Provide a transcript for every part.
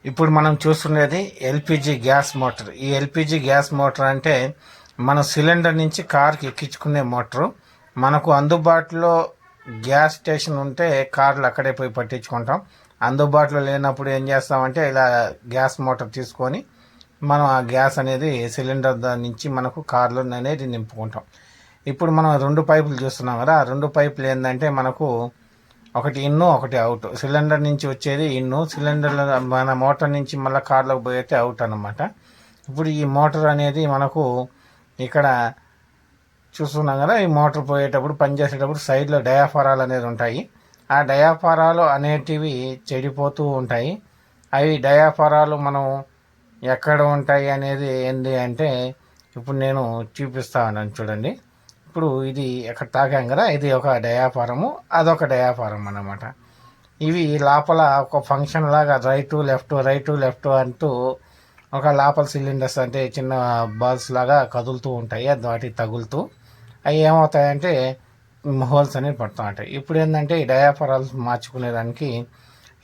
ఇప్పుడు మనం చూస్తున్నది ఎల్పిజి గ్యాస్ మోటార్. ఈ ఎల్పిజి గ్యాస్ మోటార్ అంటే మనం సిలిండర్ నుంచి కార్కి ఎక్కించుకునే మోటారు. మనకు అందుబాటులో గ్యాస్ స్టేషన్ ఉంటే కార్లు అక్కడే పోయి పట్టించుకుంటాం. అందుబాటులో లేనప్పుడు ఏం చేస్తామంటే ఇలా గ్యాస్ మోటార్ తీసుకొని మనం ఆ గ్యాస్ అనేది సిలిండర్ నుంచి మనకు కార్లు అనేది నింపుకుంటాం. ఇప్పుడు మనం 2 పైపులు చూస్తున్నాం కదా. ఆ 2 పైపులు ఏంటంటే మనకు ఒకటి ఇన్ను ఒకటి అవుట్. సిలిండర్ నుంచి వచ్చేది ఇన్ను, సిలిండర్ మన మోటార్ నుంచి మళ్ళీ కార్లోకి పోయితే అవుట్ అన్నమాట. ఇప్పుడు ఈ మోటార్ అనేది మనకు ఇక్కడ చూస్తున్నాం కదా. ఈ మోటార్ పోయేటప్పుడు పనిచేసేటప్పుడు సైడ్లో డయాఫారాలు అనేది ఉంటాయి. ఆ డయాఫారాలు అనేటివి చెడిపోతూ ఉంటాయి. అవి డయాఫారాలు మనం ఎక్కడ ఉంటాయి అనేది ఏంటి అంటే ఇప్పుడు నేను చూపిస్తా ఉన్నాను చూడండి. ఇప్పుడు ఇది ఎక్కడ తాగాం కదా, ఇది ఒక డయాఫారము, అదొక డయాఫారం అన్నమాట. ఇవి లోపల ఒక ఫంక్షన్ లాగా రైటు లెఫ్ట్ అంటూ ఒక లోపల సిలిండర్స్ అంటే చిన్న బాల్స్ లాగా కదులుతూ ఉంటాయి. అది వాటికి తగులుతూ అవి ఏమవుతాయంటే హోల్స్ అనేవి పడుతూ ఉంటాయి. ఇప్పుడు ఏంటంటే ఈ డయాఫారాల్స్ మార్చుకునేదానికి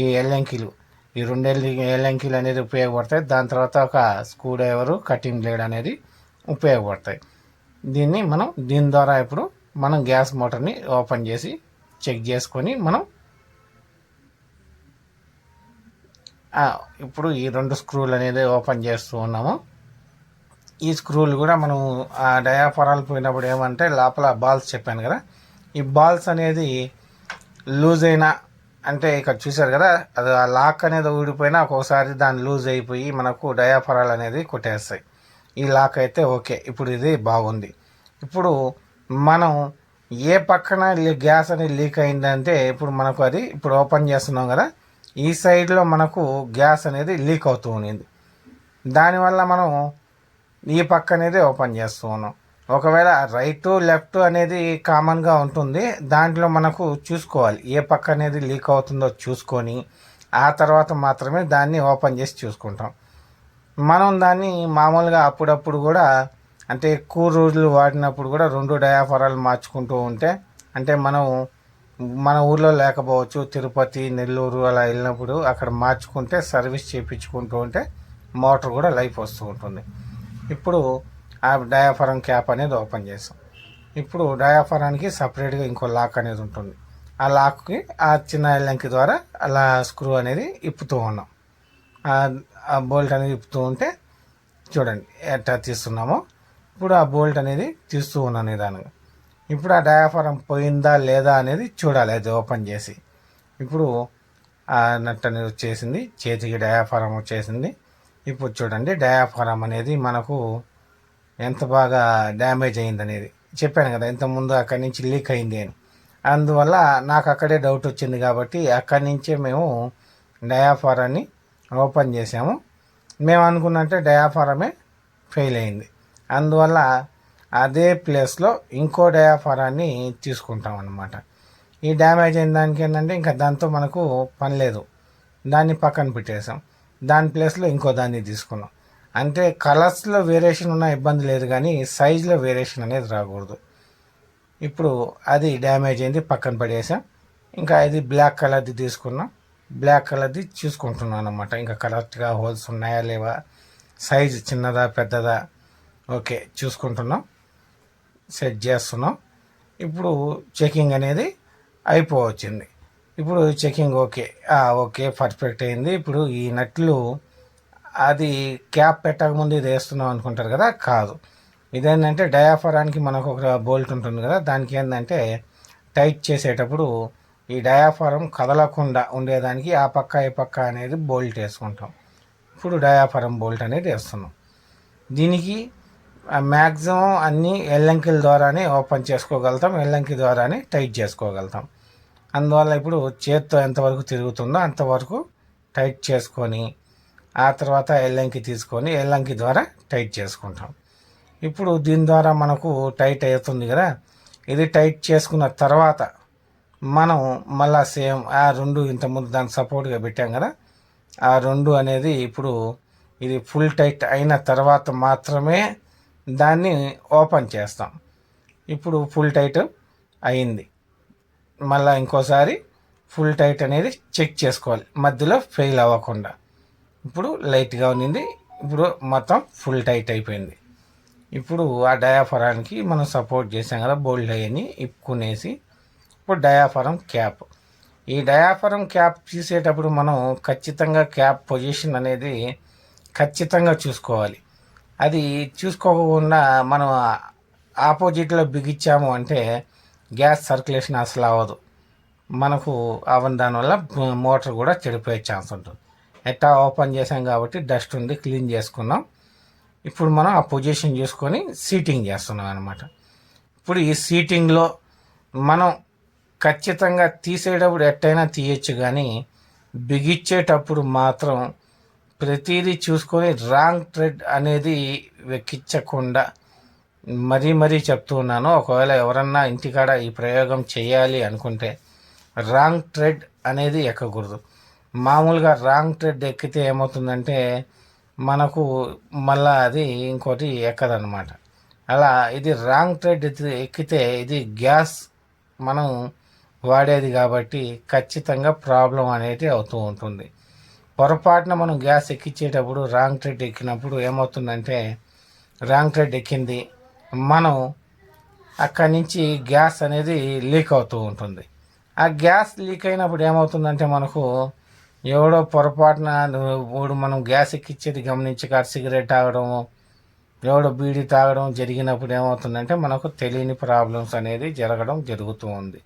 ఈ ఎల్లంకీలు, ఈ 2 ఎల్లంకీలు అనేది ఉపయోగపడతాయి. దాని తర్వాత ఒక స్క్రూ డ్రైవరు, కటింగ్ బ్లేడ్ అనేది ఉపయోగపడతాయి. దీని ద్వారా ఇప్పుడు మనం గ్యాస్ మోటార్ని ఓపెన్ చేసి చెక్ చేసుకొని మనం ఇప్పుడు ఈ 2 స్క్రూలు అనేది ఓపెన్ చేస్తూ ఉన్నాము. ఈ స్క్రూలు కూడా మనం ఆ డయాఫారాలు పోయినప్పుడు ఏమంటే లోపల బాల్స్ చెప్పాను కదా, ఈ బాల్స్ అనేది లూజ్ అయినా అంటే ఇక్కడ చూశారు కదా, అది ఆ లాక్ అనేది ఊడిపోయినా ఒక్కోసారి దాన్ని లూజ్ అయిపోయి మనకు డయాఫారాలు అనేది కొట్టేస్తాయి. ఈ లాక్ అయితే ఓకే, ఇప్పుడు ఇది బాగుంది. ఇప్పుడు మనం ఏ పక్కన గ్యాస్ అనేది లీక్ అయిందంటే ఇప్పుడు మనకు అది ఇప్పుడు ఓపెన్ చేస్తున్నాం కదా, ఈ సైడ్లో మనకు గ్యాస్ అనేది లీక్ అవుతూ ఉంది. దానివల్ల మనం ఈ పక్క అనేది ఓపెన్ చేస్తూ ఉన్నాం. ఒకవేళ లెఫ్ట్ అనేది కామన్గా ఉంటుంది. దాంట్లో మనకు చూసుకోవాలి ఏ పక్క అనేది లీక్ అవుతుందో చూసుకొని ఆ తర్వాత మాత్రమే దాన్ని ఓపెన్ చేసి చూసుకుంటాం. మనం దాన్ని మామూలుగా అప్పుడప్పుడు కూడా అంటే ఎక్కువ రోజులు వాడినప్పుడు కూడా 2 డయాఫారాలు మార్చుకుంటూ ఉంటే, అంటే మన ఊర్లో లేకపోవచ్చు, తిరుపతి, నెల్లూరు అలా వెళ్ళినప్పుడు అక్కడ మార్చుకుంటే సర్వీస్ చేయించుకుంటూ ఉంటే మోటార్ కూడా లైఫ్ వస్తూ ఉంటుంది. ఇప్పుడు ఆ డయాఫారం క్యాప్ అనేది ఓపెన్ చేస్తాం. ఇప్పుడు డయాఫారానికి సపరేట్గా ఇంకో లాక్ అనేది ఉంటుంది. ఆ లాక్కి ఆ చిన్న ఎల్లంకి ద్వారా అలా స్క్రూ అనేది ఇప్పుతూ ఉన్నాం. ఆ బోల్ట్ అనేది ఇప్పుతూ ఉంటే చూడండి ఎట్లా తీస్తున్నామో. ఇప్పుడు ఆ బోల్ట్ అనేది తీస్తూ ఉన్నాను నిదానంగా. ఇప్పుడు ఆ డయాఫారం పోయిందా లేదా అనేది చూడాలి అది ఓపెన్ చేసి. ఇప్పుడు ఆ నట్ అనేది వచ్చేసింది, చేతికి డయాఫారం వచ్చేసింది. ఇప్పుడు చూడండి డయాఫారం అనేది మనకు ఎంత బాగా డ్యామేజ్ అయింది అనేది చెప్పాను కదా ఇంతకుముందు, అక్కడి నుంచి లీక్ అయింది అని. అందువల్ల నాకు అక్కడే డౌట్ వచ్చింది కాబట్టి అక్కడి నుంచే మేము డయాఫారాన్ని ఓపెన్ చేసాము. మేము అనుకున్నట్టే డయాఫారమే ఫెయిల్ అయింది. అందువల్ల అదే ప్లేస్లో ఇంకో డయాఫారాన్ని తీసుకుంటాం అన్నమాట. ఈ డ్యామేజ్ అయిన దానికి ఏంటంటే ఇంకా దాంతో మనకు పని లేదు, దాన్ని పక్కన పెట్టేసాం. దాని ప్లేస్లో ఇంకో దాన్ని తీసుకున్నాం. అంటే కలర్స్లో వేరియేషన్ ఉన్న ఇబ్బంది లేదు, కానీ సైజులో వేరియేషన్ అనేది రాకూడదు. ఇప్పుడు అది డ్యామేజ్ అయింది, పక్కన పడేసాం. ఇంకా ఇది బ్లాక్ కలర్ది తీసుకున్నాం. బ్లాక్ కలర్ది చూసుకుంటున్నాను అన్నమాట. ఇంకా కరెక్ట్గా హోల్స్ ఉన్నాయా లేవా, సైజు చిన్నదా పెద్దదా, ఓకే చూసుకుంటున్నాం, సెట్ చేస్తున్నాం. ఇప్పుడు చెకింగ్ అనేది అయిపోవచ్చింది. ఇప్పుడు చెకింగ్ ఓకే పర్ఫెక్ట్ అయింది. ఇప్పుడు ఈ నట్లు అది క్యాప్ పెట్టకముందు ఇది వేస్తున్నాం అనుకుంటారు కదా, కాదు. ఇదేంటంటే డయాఫారానికి మనకు ఒక బోల్ట్ ఉంటుంది కదా, దానికి ఏంటంటే టైట్ చేసేటప్పుడు ఈ డయాఫారం కదలకుండా ఉండేదానికి ఆ పక్క ఈ పక్క అనేది బోల్ట్ వేసుకుంటాం. ఇప్పుడు డయాఫారం బోల్ట్ అనేది వేస్తున్నాం. దీనికి మ్యాక్సిమం అన్నీ ఎల్లంకిల ద్వారానే ఓపెన్ చేసుకోగలుగుతాం, ఎల్లంకి ద్వారానే టైట్ చేసుకోగలుగుతాం. అందువల్ల ఇప్పుడు చేత్తో ఎంతవరకు తిరుగుతుందో అంతవరకు టైట్ చేసుకొని ఆ తర్వాత ఎల్లంకి తీసుకొని ఎల్లంకి ద్వారా టైట్ చేసుకుంటాం. ఇప్పుడు దీని ద్వారా మనకు టైట్ అవుతుంది కదా. ఇది టైట్ చేసుకున్న తర్వాత మనం మళ్ళా సేమ్ ఆ 2 ఇంతకుముందు దానికి సపోర్ట్గా పెట్టాం కదా, ఆ 2 అనేది ఇప్పుడు ఇది ఫుల్ టైట్ అయిన తర్వాత మాత్రమే దాన్ని ఓపెన్ చేస్తాం. ఇప్పుడు ఫుల్ టైట్ అయింది, మళ్ళీ ఇంకోసారి ఫుల్ టైట్ అనేది చెక్ చేసుకోవాలి మధ్యలో ఫెయిల్ అవ్వకుండా. ఇప్పుడు లైట్గా ఉన్నింది, ఇప్పుడు మొత్తం ఫుల్ టైట్ అయిపోయింది. ఇప్పుడు ఆ డయాఫరానికి మనం సపోర్ట్ చేసాం కదా, బోల్డ్ అయ్యని ఇప్పుకునేసి ఇప్పుడు డయాఫరం క్యాప్. ఈ డయాఫరం క్యాప్ తీసేటప్పుడు మనం ఖచ్చితంగా క్యాప్ పొజిషన్ అనేది ఖచ్చితంగా చూసుకోవాలి. అది చూసుకోకుండా మనం ఆపోజిట్లో బిగించాము అంటే గ్యాస్ సర్క్యులేషన్ అసలు అవ్వదు, మనకు అవని దానివల్ల మోటార్ కూడా చెడిపోయే ఛాన్స్ ఉంటుంది. ఎట్టా ఓపెన్ చేసాం కాబట్టి డస్ట్ ఉంది, క్లీన్ చేసుకున్నాం. ఇప్పుడు మనం ఆ పొజిషన్ చూసుకొని సీటింగ్ చేస్తున్నాం అనమాట. ఇప్పుడు ఈ సీటింగ్లో మనం ఖచ్చితంగా తీసేటప్పుడు ఎట్టయినా తీయచ్చు, కానీ బిగించేటప్పుడు మాత్రం ప్రతిదీ చూసుకొని రాంగ్ థ్రెడ్ అనేది వెక్కించకుండా మరీ చెప్తున్నాను. ఒకవేళ ఎవరన్నా ఇంటికాడ ఈ ప్రయోగం చేయాలి అనుకుంటే రాంగ్ థ్రెడ్ అనేది ఎక్కకూడదు. మామూలుగా రాంగ్ థ్రెడ్ ఎక్కితే ఏమవుతుందంటే మనకు మళ్ళా అది ఇంకోటి ఎక్కదనమాట. అలా ఇది రాంగ్ థ్రెడ్ ఎక్కితే ఇది గ్యాస్ మనం వాడేది కాబట్టి ఖచ్చితంగా ప్రాబ్లం అనేది అవుతూ ఉంటుంది. పొరపాటున మనం గ్యాస్ ఎక్కించేటప్పుడు రాంగ్ థ్రెడ్ ఎక్కినప్పుడు ఏమవుతుందంటే రాంగ్ థ్రెడ్ ఎక్కింది, మనం అక్కడి నుంచి గ్యాస్ అనేది లీక్ అవుతూ ఉంటుంది. ఆ గ్యాస్ లీక్ అయినప్పుడు ఏమవుతుందంటే మనకు ఎవడో పొరపాటున మనం గ్యాస్ ఎక్కించేది గమనించక సిగరెట్ తాగడము, ఎవడో బీడీ తాగడం జరిగినప్పుడు ఏమవుతుందంటే మనకు తెలియని ప్రాబ్లమ్స్ అనేది జరుగుతూ ఉంది.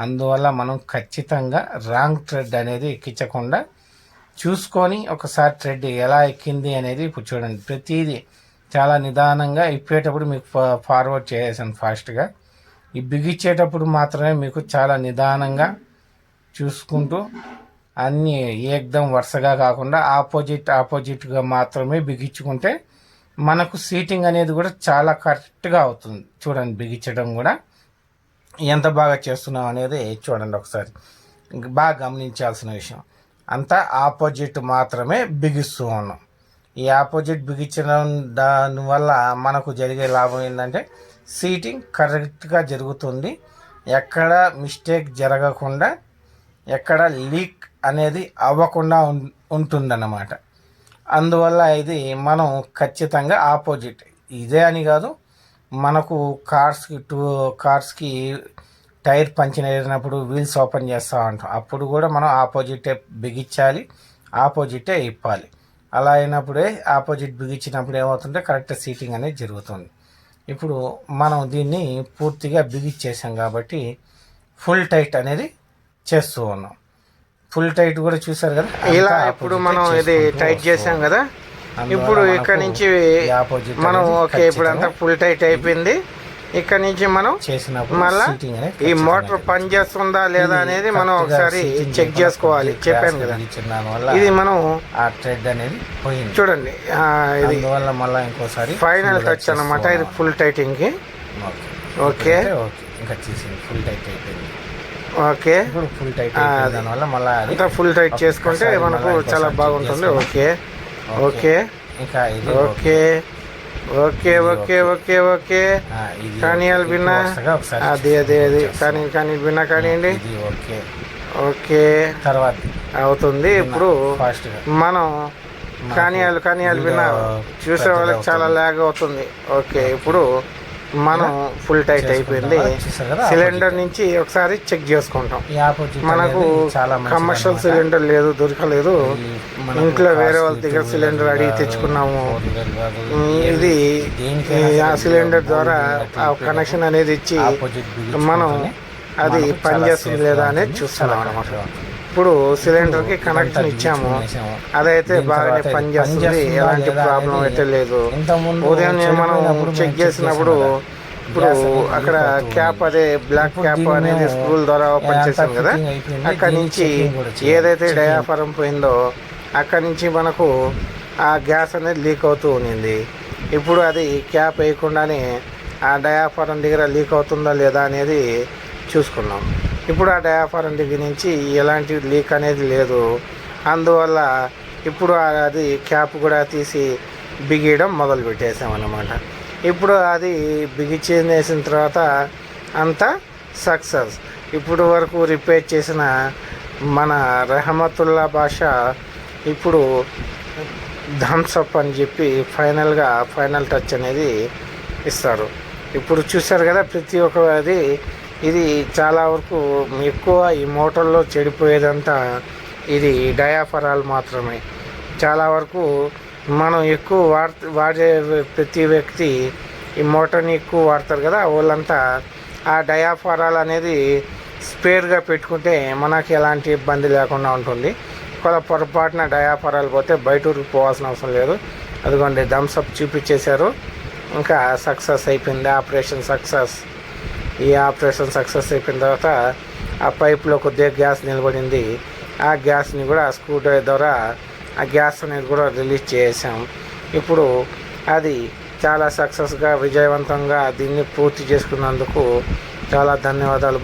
అందువల్ల మనం ఖచ్చితంగా రాంగ్ థ్రెడ్ అనేది ఎక్కించకుండా చూసుకొని ఒకసారి థ్రెడ్ ఎలా ఎక్కింది అనేది ఇప్పుడు చూడండి. ప్రతిదీ చాలా నిదానంగా ఇప్పేటప్పుడు మీకు ఫార్వర్డ్ చేసేసాను ఫాస్ట్గా. ఈ బిగించేటప్పుడు మాత్రమే మీకు చాలా నిదానంగా చూసుకుంటూ అన్నీ ఏకదం వరుసగా కాకుండా ఆపోజిట్గా మాత్రమే బిగించుకుంటే మనకు సీటింగ్ అనేది కూడా చాలా కరెక్ట్గా అవుతుంది. చూడండి బిగించడం కూడా ఎంత బాగా చేస్తున్నాం అనేది చూడండి ఒకసారి, బాగా గమనించాల్సిన విషయం. అంతా ఆపోజిట్ మాత్రమే బిగిస్తూ ఉన్నాం. ఈ ఆపోజిట్ బిగించడం దానివల్ల మనకు జరిగే లాభం ఏంటంటే సీటింగ్ కరెక్ట్గా జరుగుతుంది, ఎక్కడ మిస్టేక్ జరగకుండా, ఎక్కడ లీక్ అనేది అవ్వకుండా ఉంటుందన్నమాట. అందువల్ల ఇది మనం ఖచ్చితంగా ఆపోజిట్, ఇదే అని కాదు, మనకు కార్స్కి టైర్ పంచర్ అయినప్పుడు వీల్స్ ఓపెన్ చేస్తూ ఉంటాం, అప్పుడు కూడా మనం ఆపోజిటే బిగించాలి, ఆపోజిటే ఇప్పాలి. అలా అయినప్పుడే ఆపోజిట్ బిగించినప్పుడు ఏమవుతుంటే కరెక్ట్ సీటింగ్ అనేది జరుగుతుంది. ఇప్పుడు మనం దీన్ని పూర్తిగా బిగించేసాం కాబట్టి ఫుల్ టైట్ అనేది చేస్తూ ఉన్నాం. ఫుల్ టైట్ కూడా చూసారు కదా, ఇలా ఇప్పుడు మనం ఇది టైట్ చేసాం కదా. ఇప్పుడు ఇక్కడ నుంచి మనం ఓకే, ఇప్పుడు అంతా ఫుల్ టైట్ అయిపోయింది. ఇక్కడ నుంచి మనం చేసినప్పుడు మళ్ళీ ఈ మోటార్ పని చేస్తుందా లేదా అనేది మనం ఒకసారి చెక్ చేసుకోవాలి. చెప్పాను కదా, ఇది మనం ఆ థ్రెడ్ అనేది పోయింది చూడండి. ఇది మళ్ళీ ఇంకోసారి ఫైనల్ టచ్ అన్నమాట, ఇది ఫుల్ టైటింగ్ కి. ఓకే ఇంకా చేసింది ఫుల్ టైట్ అయిపోయింది. ఓకే ఇప్పుడు ఫుల్ టైట్ దానివల్ల మళ్ళీ ఇంకా ఫుల్ టైట్ చేసుకుంటే మనకు చాలా బాగుంటుంది. ఓకే ఓకే ఇంకా okay okay okay okay okay కానీ బిన్నా అది కానీ బిన్నా కానివ్వండి. ఓకే ఓకే తర్వాత అవుతుంది. ఇప్పుడు మనం కానీ బిన్నా చూసే వాళ్ళకి చాలా లాగ్ అవుతుంది. ఓకే ఇప్పుడు మనం ఫుల్ టైట్ అయిపోయింది. సిలిండర్ నుంచి ఒకసారి చెక్ చేసుకుంటాం. మనకు కమర్షియల్ సిలిండర్ లేదు, దొరకలేదు. ఇంట్లో వేరే వాళ్ళ దగ్గర సిలిండర్ అడిగి తెచ్చుకున్నాము. ఇది ఆ సిలిండర్ ద్వారా ఆ కనెక్షన్ అనేది ఇచ్చి మనం అది పనిచేస్తుంది లేదా అనేది చూస్తున్నాం అనమాట. ఇప్పుడు సిలిండర్కి కనెక్షన్ ఇచ్చాము, అదైతే బాగానే పనిచేస్తుంది, ఎలాంటి ప్రాబ్లం అయితే లేదు. ఉదయం మనం చెక్ చేసినప్పుడు ఇప్పుడు అక్కడ క్యాప్, అదే బ్లాక్ క్యాప్ అనేది స్క్రూల ద్వారా ఓపెన్ చేసాం కదా, అక్కడి నుంచి ఏదైతే డయాఫ్రామ్ పోయిందో అక్కడి నుంచి మనకు ఆ గ్యాస్ అనేది లీక్ అవుతూ ఉన్నింది. ఇప్పుడు అది క్యాప్ వేయకుండానే ఆ డయాఫ్రామ్ దగ్గర లీక్ అవుతుందా లేదా అనేది చూసుకున్నాం. ఇప్పుడు ఆ డయాఫ్రామ్ దగ్గర నుంచి ఎలాంటి లీక్ అనేది లేదు. అందువల్ల ఇప్పుడు అది క్యాప్ కూడా తీసి బిగియడం మొదలు పెట్టేసామన్నమాట. ఇప్పుడు అది బిగించేసిన తర్వాత అంతా సక్సెస్. ఇప్పుడు వరకు రిపేర్ చేసిన మన రెహమతుల్లా భాష ఇప్పుడు థమ్స్అప్ అని చెప్పి ఫైనల్ టచ్ అనేది ఇస్తారు. ఇప్పుడు చూశారు కదా, ప్రతి ఒక్కది ఇది చాలా వరకు ఎక్కువ ఈ మోటార్లో చెడిపోయేదంతా ఇది డయాఫరాల్ మాత్రమే. చాలా వరకు మనం ఎక్కువ వాడే ప్రతి వ్యక్తి ఈ మోటార్ని ఎక్కువ వాడతారు కదా, వాళ్ళంతా ఆ డయాఫరాల్ అనేది స్పేర్గా పెట్టుకుంటే మనకి ఎలాంటి ఇబ్బంది లేకుండా ఉంటుంది. పొరపాటున డయాఫరాల్ పోతే బయట ఊరికి పోవాల్సిన అవసరం లేదు. అదిగోండి థమ్స్అప్ చూపించేశారు. ఇంకా సక్సెస్ అయిపోయింది ఆపరేషన్ సక్సెస్. ఈ ఆపరేషన్ సక్సెస్ అయిపోయిన తర్వాత ఆ పైప్లో కొద్దిగా గ్యాస్ నిలబడింది. ఆ గ్యాస్ని కూడా స్క్రూ డ్రైవర్ ద్వారా ఆ గ్యాస్ అనేది కూడా రిలీజ్ చేసాం. ఇప్పుడు అది చాలా సక్సెస్గా విజయవంతంగా దీన్ని పూర్తి చేసుకున్నందుకు చాలా ధన్యవాదాలు.